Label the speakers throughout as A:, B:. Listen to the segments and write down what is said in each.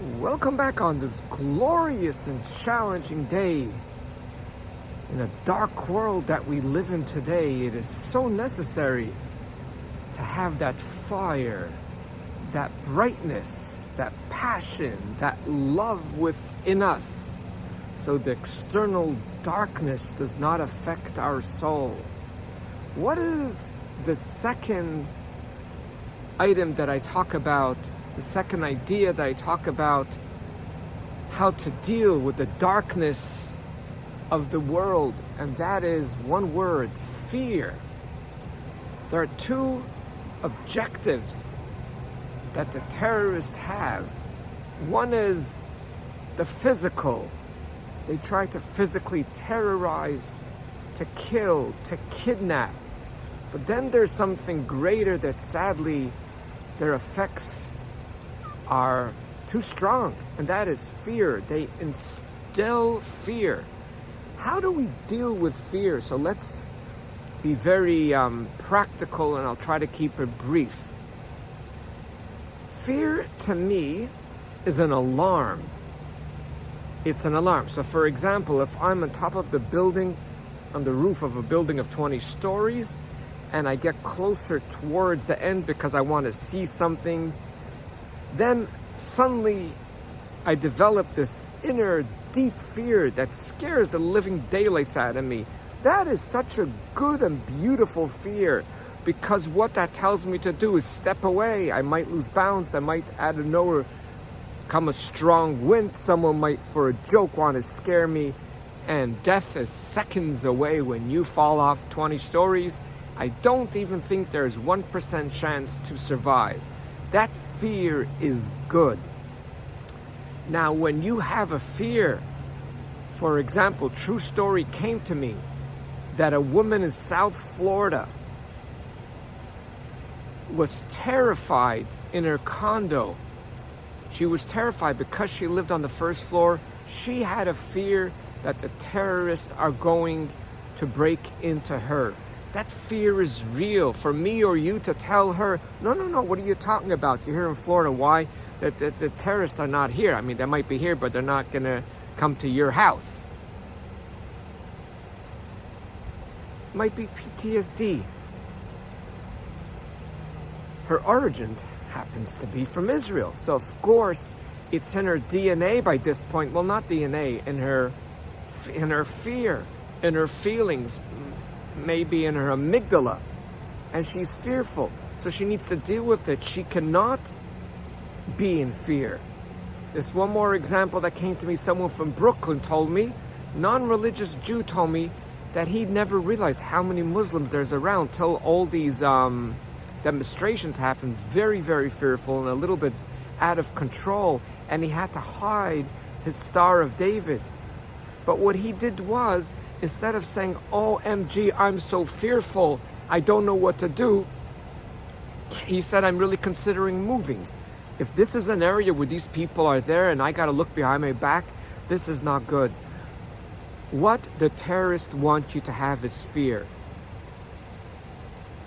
A: Welcome back on this glorious and challenging day. In a dark world that we live in today, it is so necessary to have that fire, that brightness, that passion, that love within us, so the external darkness does not affect our soul. What is the second item that I talk about? The second idea that I talk about how to deal with the darkness of the world, and that is one word: fear. There are two objectives that the terrorists have. One is the physical. They try to physically terrorize, to kill, to kidnap. But then there's something greater that sadly their effects are too strong, and that is fear. They instill fear. How do we deal with fear? So let's be very practical, and I'll try to keep it brief. Fear to me is an alarm. It's an alarm. So for example, if I'm on top of the building, on the roof of a building of 20 stories, and I get closer towards the end because I want to see something, then suddenly I develop this inner deep fear that scares the living daylights out of me. That is such a good and beautiful fear, because what that tells me to do is step away. I might lose bounds. That might out of nowhere come a strong wind. Someone might, for a joke, want to scare me, and death is seconds away when you fall off 20 stories. I don't even think there's 1% chance to survive. That fear is good. Now, when you have a fear, for example, true story came to me that a woman in South Florida was terrified in her condo. She was terrified because she lived on the first floor. She had a fear that the terrorists are going to break into her. That fear is real. For me or you to tell her, no, what are you talking about? You're here in Florida. Why? The terrorists are not here. I mean, they might be here, but they're not going to come to your house. Might be PTSD. Her origin happens to be from Israel. So, of course, it's in her DNA by this point. Well, not DNA, in her fear, in her feelings, maybe in her amygdala, and she's fearful, so she needs to deal with it. She cannot be in fear. There's one more example that came to me. Someone from Brooklyn told me, non-religious Jew told me, that he never realized how many Muslims there's around till all these demonstrations happened. Very, very fearful and a little bit out of control, and he had to hide his Star of David. But what he did was, instead of saying, OMG, I'm so fearful, I don't know what to do, he said, I'm really considering moving. If this is an area where these people are there and I got to look behind my back, this is not good. What the terrorists want you to have is fear.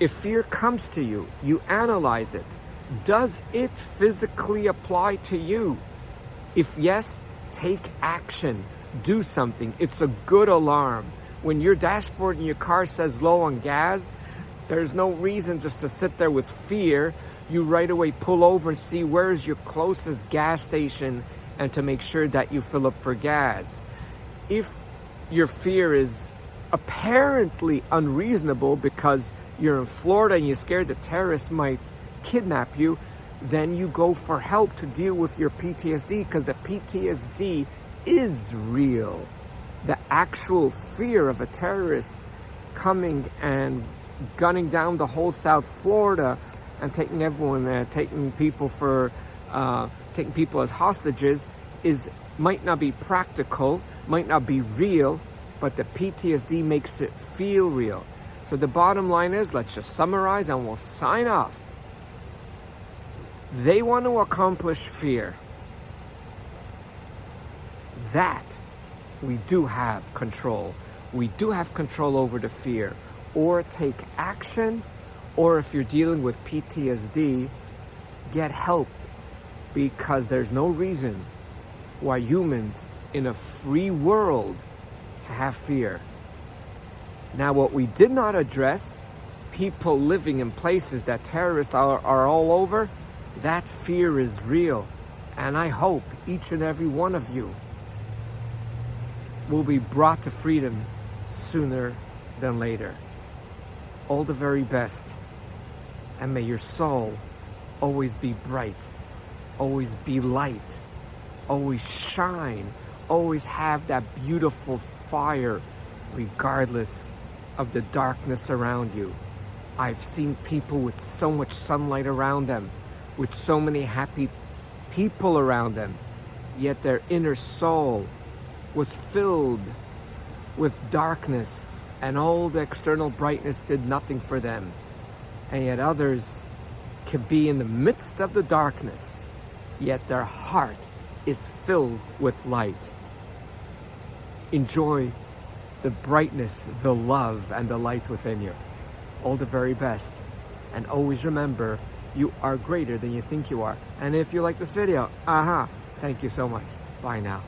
A: If fear comes to you, you analyze it. Does it physically apply to you? If yes, take action. Do something. It's a good alarm. When your dashboard in your car says low on gas, there's no reason just to sit there with fear. You right away pull over and see where is your closest gas station, and to make sure that you fill up for gas. If your fear is apparently unreasonable because you're in Florida and you're scared the terrorists might kidnap you, then you go for help to deal with your PTSD, because the PTSD is real. The actual fear of a terrorist coming and gunning down the whole South Florida and taking everyone, taking people as hostages, might not be practical, might not be real, but the PTSD makes it feel real. So the bottom line is, let's just summarize and we'll sign off. They want to accomplish fear. That we do have control. We do have control over the fear. Or take action, or if you're dealing with PTSD, get help. because there's no reason why humans in a free world to have fear. Now, what we did not address, people living in places that terrorists are all over, that fear is real. And I hope each and every one of you will be brought to freedom sooner than later. All the very best. And may your soul always be bright, always be light, always shine, always have that beautiful fire regardless of the darkness around you. I've seen people with so much sunlight around them, with so many happy people around them, yet their inner soul was filled with darkness, and all the external brightness did nothing for them. And yet others can be in the midst of the darkness, yet their heart is filled with light. Enjoy the brightness, the love, and the light within you. All the very best. And always remember, you are greater than you think you are. And if you like this video, thank you so much. Bye now.